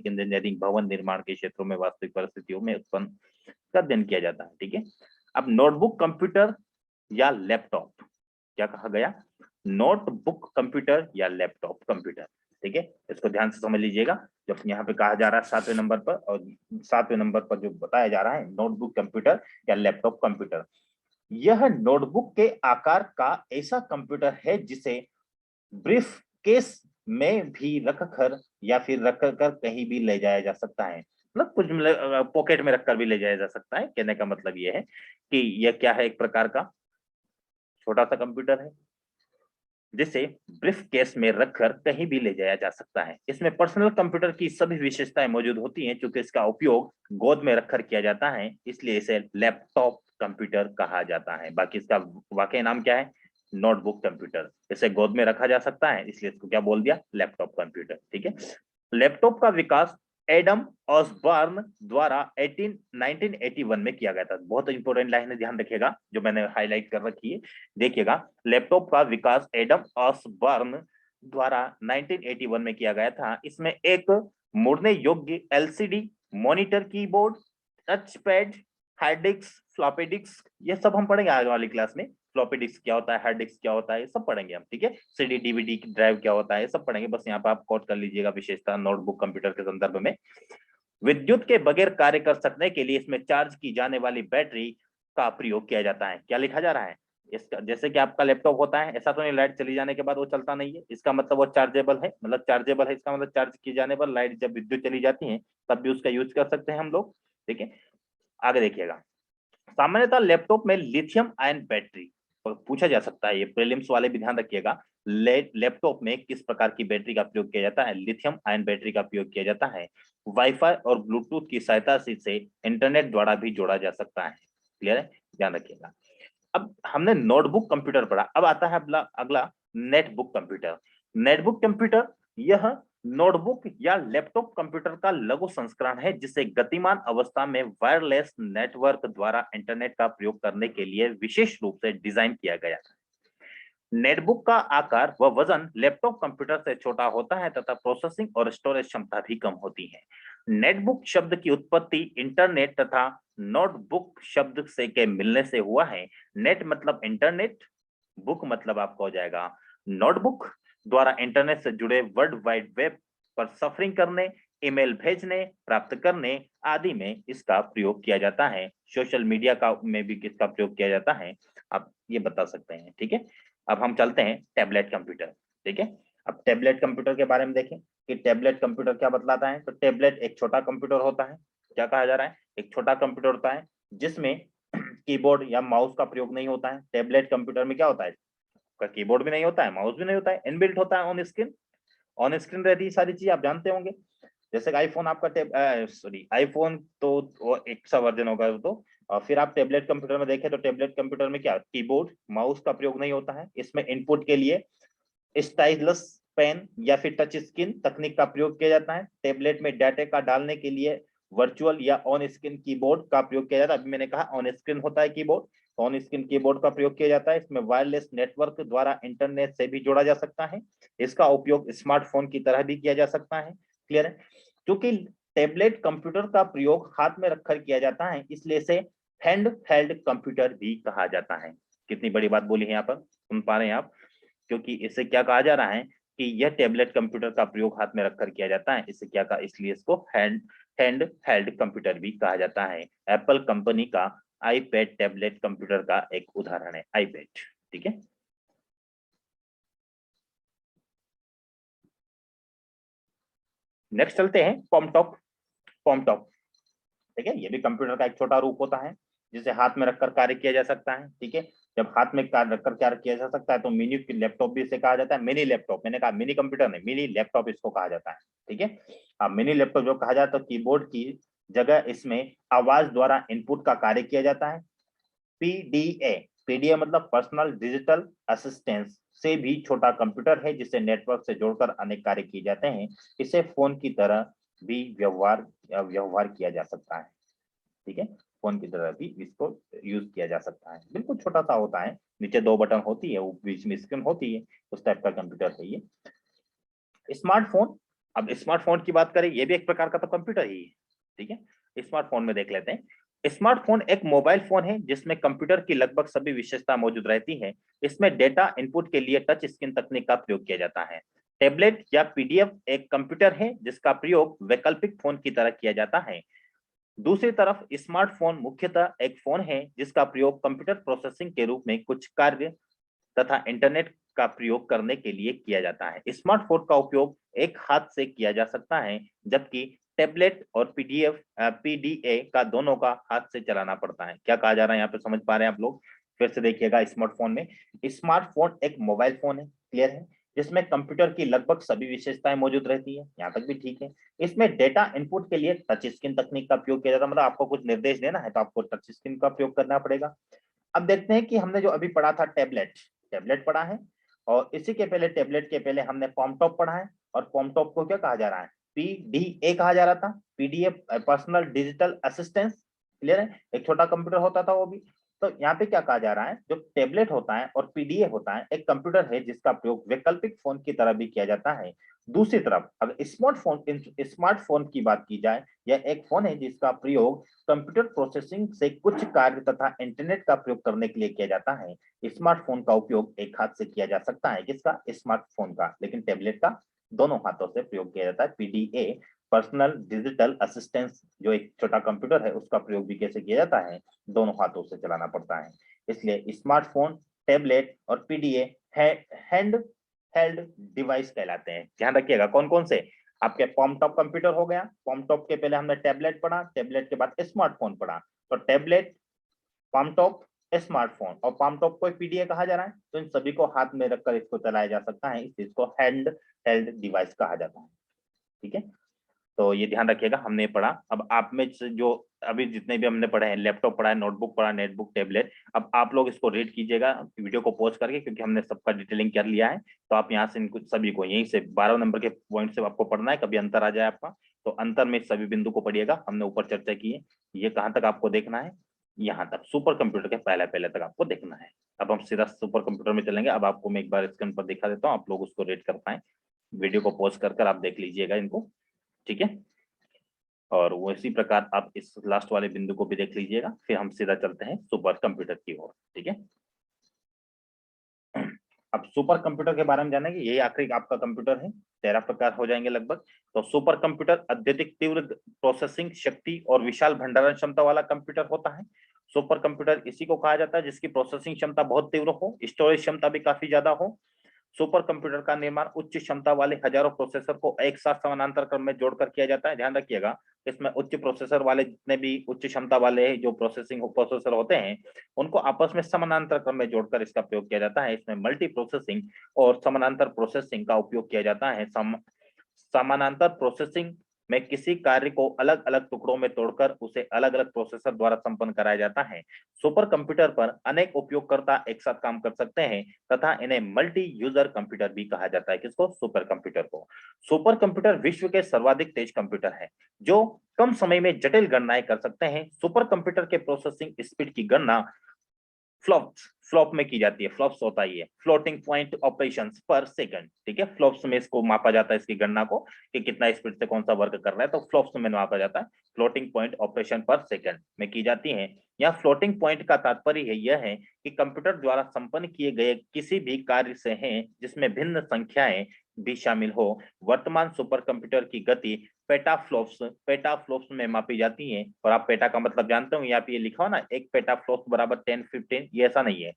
इंजीनियरिंग, भवन निर्माण के क्षेत्रों में वास्तविक परिस्थितियों में उत्पन्न का अध्ययन किया जाता है। ठीक है, अब नोटबुक कंप्यूटर या लैपटॉप, क्या कहा गया, नोटबुक कंप्यूटर या लैपटॉप कंप्यूटर। ठीक है, इसको ध्यान से समझ लीजिएगा। जब यहाँ पे कहा जा रहा है 7वें नंबर पर, और 7वें नंबर पर जो बताया जा रहा है नोटबुक कंप्यूटर या लैपटॉप कंप्यूटर, यह नोटबुक के आकार का ऐसा कंप्यूटर है जिसे ब्रीफ केस में भी रखकर या फिर रखकर कहीं भी ले जाया जा सकता है। मतलब कुछ पॉकेट में रखकर भी ले जाया जा सकता है। कहने का मतलब यह है कि यह क्या है, एक प्रकार का छोटा सा कंप्यूटर है जिसे ब्रीफ केस में रखकर कहीं भी ले जाया जा सकता है। इसमें पर्सनल कंप्यूटर की सभी विशेषताएं मौजूद होती हैं। चूंकि इसका उपयोग गोद में रखकर किया जाता है, इसलिए इसे लैपटॉप कंप्यूटर कहा जाता है। बाकी इसका वाकई नाम क्या है, नोटबुक कंप्यूटर। इसे गोद में रखा जा सकता है, इसलिए इसको क्या बोल दिया, लैपटॉप कंप्यूटर। ठीक है, लैपटॉप का विकास एडम ऑसबर्न द्वारा 1981 में किया गया था। बहुत इंपॉर्टेंट लाइन है, ध्यान रखिएगा, जो मैंने हाईलाइट कर रखी है। देखिएगा, लैपटॉप का विकास एडम ऑसबर्न द्वारा 1981 में किया गया था। इसमें एक मुड़ने योग्य LCD, monitor, keyboard, touch pad, hard disk, floppy disk, ये सब हम पढ़ेंगे आगे वाली क्लास में। फ्लॉपी डिस्क क्या होता है, हार्ड डिस्क क्या होता है, ये सब पढ़ेंगे हम। ठीक है, सीडी डीवीडी ड्राइव क्या होता है, ये सब पढ़ेंगे। बस यहाँ पे आप कोट कर लीजिएगा विशेषता नोटबुक कंप्यूटर के संदर्भ में। विद्युत के बगैर कार्य कर सकने के लिए इसमें चार्ज की जाने वाली बैटरी का प्रयोग किया जाता है। क्या लिखा जा रहा है, इसका जैसे कि आपका लैपटॉप होता है, ऐसा तो नहीं लाइट चली जाने के बाद वो चलता नहीं है। इसका मतलब वो चार्जेबल है, मतलब चार्जेबल है, इसका मतलब चार्ज किए जाने पर लाइट जब विद्युत चली जाती है तब भी उसका यूज कर सकते हैं हम लोग। ठीक है, आगे देखिएगा। सामान्यतः लैपटॉप में लिथियम आयन बैटरी, और पूछा जा सकता है, ये प्रीलिम्स वाले भी ध्यान रखिएगा, लैपटॉप में किस प्रकार की बैटरी का प्रयोग किया जाता है, लिथियम आयन बैटरी का प्रयोग किया जाता है। वाईफाई और ब्लूटूथ की सहायता से इंटरनेट द्वारा भी जोड़ा जा सकता है। क्लियर है, ध्यान रखिएगा। अब हमने नोटबुक कंप्यूटर पढ़ा, अब आता है अगला नेटबुक कंप्यूटर। नेटबुक कंप्यूटर यह नोटबुक या लैपटॉप कंप्यूटर का लघु संस्करण है जिसे गतिमान अवस्था में वायरलेस नेटवर्क द्वारा इंटरनेट का प्रयोग करने के लिए विशेष रूप से डिजाइन किया गया है। नेटबुक का आकार व वजन लैपटॉप कंप्यूटर से छोटा होता है तथा प्रोसेसिंग और स्टोरेज क्षमता भी कम होती है। नेटबुक शब्द की उत्पत्ति इंटरनेट तथा नोटबुक शब्द से के मिलने से हुआ है। नेट मतलब इंटरनेट, बुक मतलब आपका हो जाएगा नोटबुक। द्वारा इंटरनेट से जुड़े वर्ल्ड वाइड वेब पर सफरिंग करने, ईमेल भेजने, प्राप्त करने आदि में इसका प्रयोग किया जाता है। सोशल मीडिया का में भी इसका प्रयोग किया जाता है, आप ये बता सकते हैं। ठीक है, अब हम चलते हैं टैबलेट कंप्यूटर। ठीक है, अब टैबलेट कंप्यूटर के बारे में देखें कि टैबलेट कंप्यूटर क्या बतलाता है। तो टैबलेट एक छोटा कंप्यूटर होता है, क्या कहा जा रहा है, एक छोटा कंप्यूटर होता है जिसमें कीबोर्ड या माउस का प्रयोग नहीं होता है। टैबलेट कंप्यूटर में क्या होता है, कीबोर्ड भी नहीं होता है, माउस भी नहीं होता है, इनबिल्ट होता है, ऑन स्क्रीन रहती है सारी चीज, आप जानते होंगे। जैसे आईफोन आपका सॉरी आईफोन तो वो एक सा वर्जन होगा वो तो। और फिर आप टेबलेट कंप्यूटर में देखें तो टेबलेट कंप्यूटर में क्या, कीबोर्ड माउस का प्रयोग नहीं होता है। इसमें इनपुट के लिए स्टाइलस पेन या फिर टच स्क्रीन तकनीक का प्रयोग किया जाता है। टेबलेट में डाटा का डालने के लिए वर्चुअल या ऑन स्क्रीन कीबोर्ड का प्रयोग किया जाता है। अभी मैंने कहा ऑन स्क्रीन होता है कीबोर्ड, ऑन स्क्रीन कीबोर्ड का प्रयोग किया जाता है। इसमें वायरलेस नेटवर्क द्वारा इंटरनेट से भी जोड़ा जा सकता है। इसका उपयोग स्मार्टफोन की तरह भी किया जा सकता है। क्लियर है? क्योंकि टैबलेट कंप्यूटर का प्रयोग हाथ में रखकर किया जाता है, इसलिए इसे हैंड हेल्ड कंप्यूटर भी कहा जाता है। कितनी बड़ी बात बोली है यहाँ पर, सुन पा रहे हैं आप? क्योंकि इससे क्या कहा जा रहा है कि यह टैबलेट कंप्यूटर का प्रयोग हाथ में रखकर किया जाता है, इससे क्या कहा, इसलिए इसको हैंड हेल्ड कंप्यूटर भी कहा जाता है। एप्पल कंपनी का आईपैड टैबलेट कंप्यूटर का एक उदाहरण है, आईपैड। ठीक है, नेक्स्ट चलते हैं पॉमटॉप। पॉमटॉप, ठीक है, ये भी कंप्यूटर का एक छोटा रूप होता है जिसे हाथ में रखकर कार्य किया जा सकता है। ठीक है, जब हाथ में कार्य रखकर कार्य किया जा सकता है तो मिनी लैपटॉप भी इसे कहा जाता है। मिनी लैपटॉप, मैंने कहा मिनी कंप्यूटर नहीं, मिनी लैपटॉप इसको कहा जाता है। ठीक है, अब मिनी लैपटॉप जो कहा जाता है, तो कीबोर्ड की जगह इसमें आवाज द्वारा इनपुट का कार्य किया जाता है। पीडीए, पीडीए मतलब पर्सनल डिजिटल असिस्टेंस से भी छोटा कंप्यूटर है जिसे नेटवर्क से जोड़कर अनेक कार्य किए जाते हैं। इसे फोन की तरह भी व्यवहार किया जा सकता है। ठीक है, फोन की तरह भी इसको यूज किया जा सकता है। बिल्कुल छोटा सा होता है, नीचे दो बटन होती है, बीच में स्क्रीन होती है, उस टाइप का कंप्यूटर है ये। स्मार्टफोन, अब स्मार्टफोन की बात करें, ये भी एक प्रकार का तो कंप्यूटर ही है। ठीक है, स्मार्टफोन में देख लेते हैं। स्मार्टफोन एक मोबाइल फोन है जिसमें कंप्यूटर की लगभग सभी विशेषता मौजूद रहती है। इसमें डेटा इनपुट के लिए टच स्क्रीन तकनीक का प्रयोग किया जाता है। टैबलेट या पीडीएफ एक कंप्यूटर है जिसका प्रयोग वैकल्पिक फोन की तरह किया जाता है। दूसरी तरफ स्मार्टफोन मुख्यतः एक फोन है जिसका प्रयोग कंप्यूटर प्रोसेसिंग के रूप में कुछ कार्य तथा इंटरनेट का प्रयोग करने के लिए किया जाता है। स्मार्टफोन का उपयोग एक हाथ से किया जा सकता है, जबकि टैबलेट और पीडीए का दोनों का हाथ से चलाना पड़ता है। क्या कहा जा रहा है यहाँ पे, समझ पा रहे हैं आप लोग? फिर से देखिएगा, स्मार्टफोन में, स्मार्टफोन एक मोबाइल फोन है, क्लियर है, जिसमें कंप्यूटर की लगभग सभी विशेषताएं मौजूद रहती है। यहाँ तक भी ठीक है। इसमें डेटा इनपुट के लिए टच स्क्रीन तकनीक का प्रयोग किया जाता है, मतलब आपको कुछ निर्देश देना है तो आपको टच स्क्रीन का प्रयोग करना पड़ेगा। अब देखते हैं कि हमने जो अभी पढ़ा था टैबलेट, टैबलेट पढ़ा है, और इसी के पहले टैबलेट के पहले हमने पॉमटॉप पढ़ा है। और पॉमटॉप को क्या कहा जा रहा है? पीडीए कहा जा रहा था। PDA personal digital assistance, clear है, एक छोटा कंप्यूटर होता था वो भी। तो यहाँ पे क्या कहा जा रहा है, जो टैबलेट होता है और पीडीए होता है एक कंप्यूटर है जिसका प्रयोग वैकल्पिक फोन की तरह भी किया जाता है। दूसरी तरफ अगर स्मार्टफोन की बात की जाए, यह एक फोन है जिसका प्रयोग कंप्यूटर प्रोसेसिंग से कुछ कार्य तथा इंटरनेट का प्रयोग करने के लिए किया जाता है। स्मार्टफोन का उपयोग एक हाथ से किया जा सकता है, किसका? स्मार्टफोन का, लेकिन टैबलेट का दोनों हाथों से प्रयोग किया जाता है। पीडीए पर्सनल डिजिटल असिस्टेंस जो एक छोटा कंप्यूटर है उसका प्रयोग भी कैसे किया जाता है? दोनों हाथों से चलाना पड़ता है। इसलिए स्मार्टफोन, टैबलेट और पीडीए हैंड हेल्ड डिवाइस कहलाते हैं। ध्यान रखिएगा कौन कौन से, आपके पॉमटॉप कंप्यूटर हो गया, पॉमटॉप के पहले हमने टैबलेट पढ़ा, टैबलेट के बाद स्मार्टफोन पढ़ा। तो टैबलेट, पॉमटॉप, स्मार्टफोन और पॉमटॉप को पीडीए कहा जा रहा है, तो इन सभी को हाथ में रखकर इसको चलाया जा सकता है, इस चीज को हैंड हेल्ड डिवाइस कहा जाता है। ठीक है, तो ये ध्यान रखिएगा, हमने पढ़ा। अब आप में से जो अभी जितने भी हमने पढ़े हैं, लैपटॉप पढ़ा है, नोटबुक पढ़ा, नेटबुक, टैबलेट, अब आप लोग इसको रीड कीजिएगा वीडियो को पॉज करके, क्योंकि हमने सबका डिटेलिंग कर लिया है। तो आप यहाँ से इनको सभी को यहीं से 12 नंबर के पॉइंट से आपको पढ़ना है, कभी अंतर आ जाए आपका तो अंतर में सभी बिंदु को पढ़िएगा। हमने ऊपर चर्चा की है, ये कहाँ तक आपको देखना है, यहाँ तक, सुपर कंप्यूटर के पहले पहले तक आपको देखना है। अब हम सीधा सुपर कंप्यूटर में चलेंगे। अब आपको मैं एक बार स्क्रीन पर दिखा देता हूँ, आप लोग उसको रीड कर पाए, वीडियो को पॉज कर आप देख लीजिएगा इनको। ठीक है, और वो इसी प्रकार आप इस लास्ट वाले बिंदु को भी देख लीजिएगा, फिर हम सीधा चलते हैं सुपर कंप्यूटर की ओर। ठीक है, अब सुपर कंप्यूटर के बारे में जानेंगे, यही आखिरी आपका कंप्यूटर है, 13 प्रकार हो जाएंगे लगभग। तो सुपर कंप्यूटर अत्यधिक तीव्र प्रोसेसिंग शक्ति और विशाल भंडारण क्षमता वाला कंप्यूटर होता है। सुपर कंप्यूटर इसी को कहा जाता है जिसकी प्रोसेसिंग क्षमता बहुत तीव्र हो, स्टोरेज क्षमता भी काफी ज्यादा हो। सुपर कंप्यूटर का निर्माण उच्च क्षमता वाले हजारों प्रोसेसर को एक साथ समानांतर क्रम में जोड़कर किया जाता है। ध्यान रखिएगा, इसमें उच्च प्रोसेसर वाले जितने भी उच्च क्षमता वाले जो प्रोसेसर होते हैं उनको आपस में समानांतर क्रम में जोड़कर इसका प्रयोग किया जाता है। इसमें मल्टी प्रोसेसिंग और समानांतर प्रोसेसिंग का उपयोग किया जाता है। समानांतर प्रोसेसिंग में किसी कार्य को अलग अलग टुकड़ों में तोड़कर उसे अलग अलग प्रोसेसर द्वारा संपन्न कराया जाता है। सुपर कंप्यूटर पर अनेक उपयोगकर्ता एक साथ काम कर सकते हैं तथा इन्हें मल्टी यूजर कंप्यूटर भी कहा जाता है। किसको? सुपर कंप्यूटर को। सुपर कंप्यूटर विश्व के सर्वाधिक तेज कंप्यूटर है जो कम समय में जटिल गणनाएं कर सकते हैं। सुपर कंप्यूटर के प्रोसेसिंग स्पीड की गणना फ्लॉप में की जाती है। फ्लॉप्स होता ही है, फ्लोटिंग पॉइंट ऑपरेशंस पर सेकंड। ठीक है, फ्लॉप्स में इसको मापा जाता है, इसकी गणना को कि कितना स्पीड से कौन सा वर्क कर रहा है, तो फ्लॉप्स में मापा जाता है। फ्लोटिंग पॉइंट ऑपरेशन पर सेकंड में की जाती है। यहाँ फ्लोटिंग पॉइंट का तात्पर्य यह है कि कंप्यूटर द्वारा संपन्न किए गए किसी भी कार्य से हैं जिसमें भिन्न संख्याएं भी शामिल हो। वर्तमान सुपर कंप्यूटर की गति पेटाफ्लॉप्स में मापी जाती है। और आप पेटा का मतलब जानते हो, यहाँ पे ये लिखा हो ना, एक पेटाफ्लॉप्स बराबर 10 15, ये ऐसा नहीं है।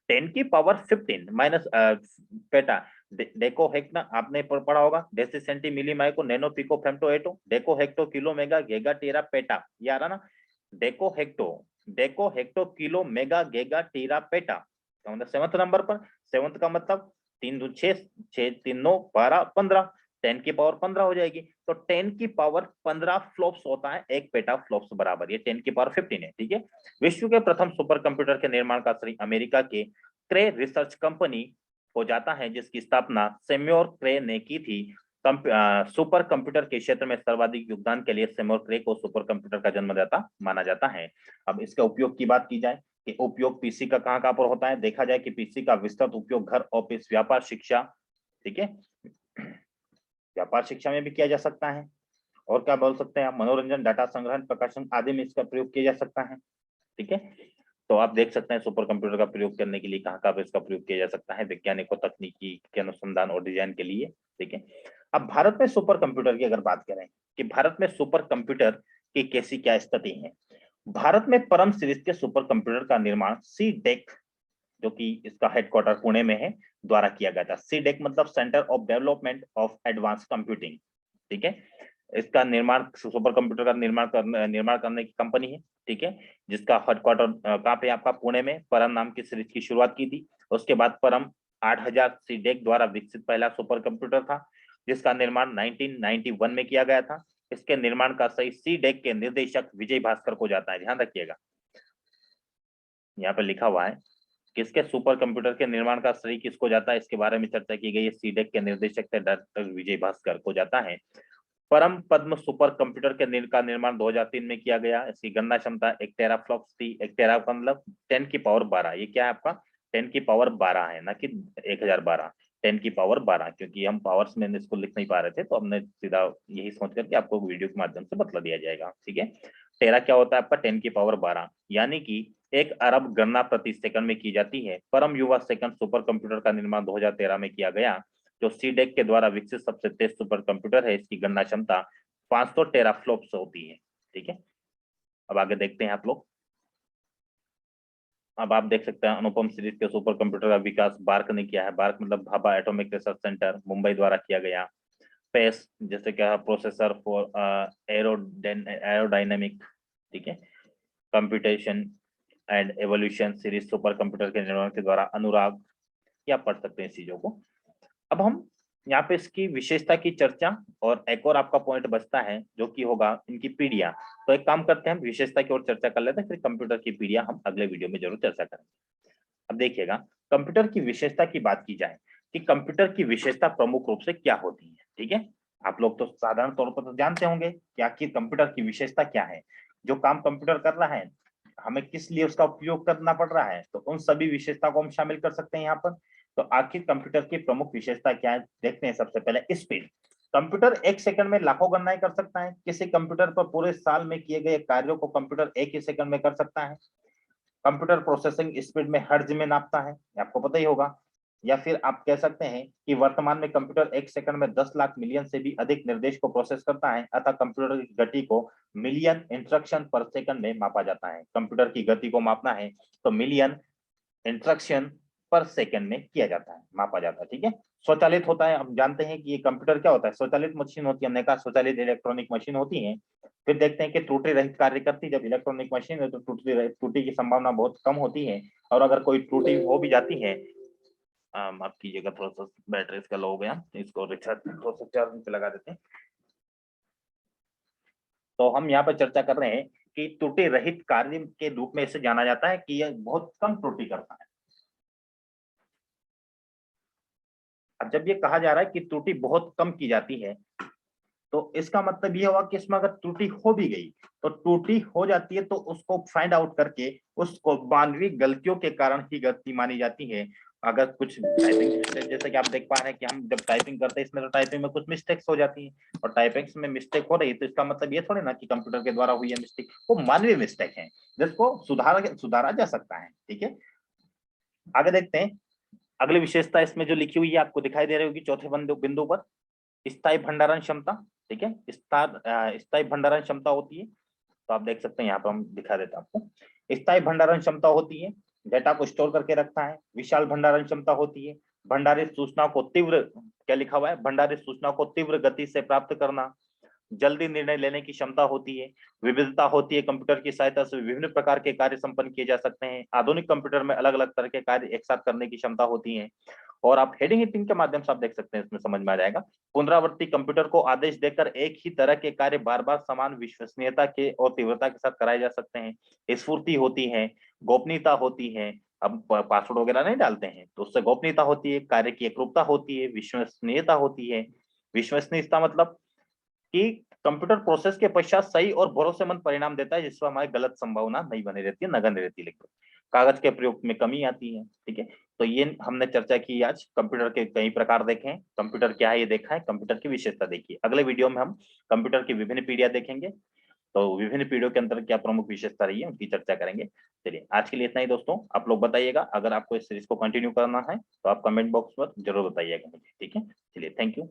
10 की power 15 minus peta deca hecto आपने पढ़ा होगा, deci centi milli micro nano pico femto atto, deca hecto kilo mega giga tera peta, ये आ रहा ना, deca hecto kilo mega giga tera peta. तो मतलब सेवंथ नंबर पर, सेवंथ का मतलब 3 2 6, 6 3 9 12 15, 10 की पावर 15 हो जाएगी। तो 10 की पावर 15 फ्लॉप्स होता है एक पेटा फ्लॉप्स बराबर, ये 10 की पावर 15 है। ठीक है, विश्व के प्रथम सुपर कंप्यूटर के निर्माण का श्रेय अमेरिका के क्रे रिसर्च कंपनी हो जाता है जिसकी स्थापना सैम्योर क्रे ने की थी। सुपर कंप्यूटर के क्षेत्र में सर्वाधिक योगदान के लिए सैम्योर क्रे को सुपर कंप्यूटर का जन्मदाता माना जाता है। अब इसके उपयोग की बात की जाए कि उपयोग पीसी का कहां पर होता है, देखा जाए कि पीसी का विस्तृत उपयोग घर, ऑफिस, व्यापार, शिक्षा, ठीक है, व्यापार शिक्षा में भी किया जा सकता है। और क्या बोल सकते हैं आप, मनोरंजन, डाटा संग्रहण, प्रकाशन आदि में इसका प्रयोग किया जा सकता है। ठीक है, तो आप देख सकते हैं सुपर कंप्यूटर का प्रयोग करने के लिए कहाँ कहाँ पे इसका प्रयोग किया जा सकता है, वैज्ञानिकों, तकनीकी के अनुसंधान और डिजाइन के लिए। ठीक है, अब भारत में सुपर कंप्यूटर की अगर बात करें कि भारत में सुपर कंप्यूटर की कैसी क्या स्थिति है। भारत में परम सीरीज के सुपर कंप्यूटर का निर्माण सी डेक, जो कि इसका हेडक्वार्टर पुणे में है, द्वारा किया गया था। सी डेक मतलब centre of development of advance computing. ठीक है, इसका निर्माण, सुपर कंप्यूटर का निर्माण करने की कंपनी है। ठीक है, जिसका हेडक्वार्टर कहाँ पे, आपका पुणे में, परम नाम की सीरीज की शुरुआत की थी। उसके बाद परम 8000 सी डेक द्वारा विकसित पहला सुपर कंप्यूटर था जिसका निर्माण 1991 में किया गया था। इसके निर्माण का सही सी डेक के निर्देशक विजय भास्कर को जाता है, ध्यान रखिएगा, यहाँ पे लिखा हुआ है किसके सुपर कंप्यूटर के निर्माण का श्रेय किसको जाता है, इसके बारे में चर्चा की गई है। सी डेक के निर्देशक थे डॉक्टर विजय भास्कर को जाता है। परम पद्म सुपर कंप्यूटर का निर्माण 2003 में किया गया। इसकी गणना क्षमता 1 टेरा फ्लॉप्स थी। 1 टेरा मतलब 10 की पावर 12, ये क्या है आपका 10 की पावर 12 है, ना कि 1012, 10 की पावर 12, क्योंकि हम पावर्स में इसको लिख नहीं पा रहे थे तो हमने सीधा यही सोच करके आपको वीडियो के माध्यम से बतला दिया जाएगा। ठीक है, टेरा क्या होता है आपका 10 की पावर 12, यानी कि 1 अरब गणना प्रति सेकंड में की जाती है। परम युवा सेकंड सुपर कंप्यूटर का निर्माण 2013 में किया गया जो सी डेक के द्वारा विकसित सबसे तेज सुपर कंप्यूटर है। इसकी गणना क्षमता 500 टेराफ्लॉप्स होती है। ठीक है, अब आगे देखते हैं आप लोग। अब आप देख सकते हैं अनुपम सीरीज के सुपर कंप्यूटर का विकास बार्क ने किया है। बार्क मतलब Bhabha atomic research centre, Mumbai द्वारा किया गया। पेस जैसे क्या, प्रोसेसर फॉर एरोडायनेमिक, ठीक है, computation and evolution series super computer के निर्माण के द्वारा अनुराग, या पढ़ सकते हैं इस चीजों को। अब हम यहाँ पे इसकी विशेषता की चर्चा और एक और आपका पॉइंट बचता है जो कि होगा इनकी पीढ़ियां। तो एक काम करते हैं, विशेषता की ओर चर्चा कर लेते हैं, फिर कंप्यूटर की पीढ़ियां हम अगले वीडियो में जरूर चर्चा करेंगे। अब देखिएगा, कंप्यूटर की विशेषता की बात की जाए कि कंप्यूटर की विशेषता प्रमुख रूप से क्या होती है। ठीक है, आप लोग तो साधारण तौर पर तो जानते होंगे कि आखिर कंप्यूटर की विशेषता क्या है। जो काम कंप्यूटर कर रहा है, हमें किस लिए उसका उपयोग करना पड़ रहा है, तो उन सभी विशेषता को हम शामिल कर सकते हैं यहाँ पर। तो आखिर कंप्यूटर की प्रमुख विशेषता क्या है, देखते हैं। सबसे पहले स्पीड। कंप्यूटर 1 सेकंड में लाखों गणनाएं कर सकता है। किसी कंप्यूटर पर पूरे साल में किए गए कार्यों को कंप्यूटर 1 ही सेकंड में कर सकता है। कंप्यूटर प्रोसेसिंग स्पीड में हर्ट्ज में नापता है, आपको पता ही होगा। या फिर आप कह सकते हैं कि वर्तमान में कंप्यूटर 1 सेकंड में 10 लाख मिलियन से भी अधिक निर्देश को प्रोसेस करता है, अतः कंप्यूटर की गति को मिलियन इंस्ट्रक्शन पर सेकंड में मापा जाता है। कंप्यूटर की गति को मापना है तो मिलियन इंस्ट्रक्शन पर सेकंड में किया जाता है, मापा जाता है। ठीक है, स्वचालित होता है। हम जानते हैं कि ये कंप्यूटर क्या होता है, स्वचालित मशीन होती है। हमने कहा स्वचालित इलेक्ट्रॉनिक मशीन होती है। फिर देखते हैं कि त्रुटि रहित कार्य करती है। जब इलेक्ट्रॉनिक मशीन है तो त्रुटि की संभावना बहुत कम होती है। और अगर कोई त्रुटि हो भी जाती है, माफ कीजिएगा, थोड़ा सा बैटरी इसका लो हो गया, इसको रिचार्ज थोड़ा सा चार्ज पे लगा देते हैं। तो हम यहाँ पर चर्चा कर रहे हैं कि त्रुटि रहित कार्य के रूप में इसे जाना जाता है कि यह बहुत कम त्रुटि करता है। अब जब ये कहा जा रहा है कि त्रुटि बहुत कम की जाती है, तो इसका मतलब ये हुआ कि इसमें अगर त्रुटि हो भी गई तो त्रुटि हो जाती है तो उसको फाइंड आउट करके उसको मानवीय गलतियों के कारण ही गलती मानी जाती है। अगर कुछ टाइपिंग, जैसे कि आप देख पा रहे हैं कि हम जब टाइपिंग करते हैं इसमें तो टाइपिंग में कुछ मिस्टेक्स हो जाती हैं, और टाइपिंग में मिस्टेक हो रही है तो इसका मतलब ये थोड़ी ना कि कंप्यूटर के द्वारा हुई है मिस्टेक, वो मानवीय मिस्टेक है जिसको सुधारा जा सकता है। ठीक है, आगे देखते हैं। अगली विशेषता इसमें जो लिखी हुई है आपको दिखाई दे रही होगी चौथे बिंदु पर, स्थायी भंडारण क्षमता। ठीक है, स्थायी भंडारण क्षमता होती है, तो आप देख सकते हैं यहाँ पर हम दिखा देते हैं आपको। स्थायी भंडारण क्षमता होती है, डेटा को स्टोर करके रखता है। विशाल भंडारण क्षमता होती है, भंडारित सूचना को तीव्र, क्या लिखा हुआ है, भंडारित सूचना को तीव्र गति से प्राप्त करना। जल्दी निर्णय लेने की क्षमता होती है। विविधता होती है, कंप्यूटर की सहायता से विभिन्न प्रकार के कार्य संपन्न किए जा सकते हैं। आधुनिक कंप्यूटर में अलग अलग तरह के कार्य एक साथ करने की क्षमता होती है। और आप हेडिंग हिटिंग के माध्यम से आप देख सकते हैं, इसमें समझ में आ जाएगा। पुनरावृत्ति, कंप्यूटर को आदेश देकर एक ही तरह के कार्य बार बार समान विश्वसनीयता के और तीव्रता के साथ कराए जा सकते हैं। स्फूर्ति होती है, गोपनीयता होती है, अब पासवर्ड वगैरह नहीं डालते हैं तो उससे गोपनीयता होती है, कार्य की एकरूपता होती है, विश्वसनीयता होती है। विश्वसनीयता मतलब कि कंप्यूटर प्रोसेस के पश्चात सही और भरोसेमंद परिणाम देता है जिसमें हमारी गलत संभावना नहीं बनी रहती है, नगण्य रहती है। लेकिन कागज के प्रयोग में कमी आती है। ठीक है, तो ये हमने चर्चा की आज, कंप्यूटर के कई प्रकार देखे हैं, कंप्यूटर क्या है ये देखा है, कंप्यूटर की विशेषता देखिए। अगले वीडियो में हम कंप्यूटर की विभिन्न पीढ़ियां देखेंगे, तो विभिन्न पीढ़ियों के अंदर क्या प्रमुख विशेषता रही है उनकी चर्चा करेंगे। चलिए आज के लिए इतना ही दोस्तों, आप लोग बताइएगा अगर आपको इस सीरीज को कंटिन्यू करना है तो आप कमेंट बॉक्स पर जरूर बताइएगा मुझे। ठीक है, चलिए थैंक यू।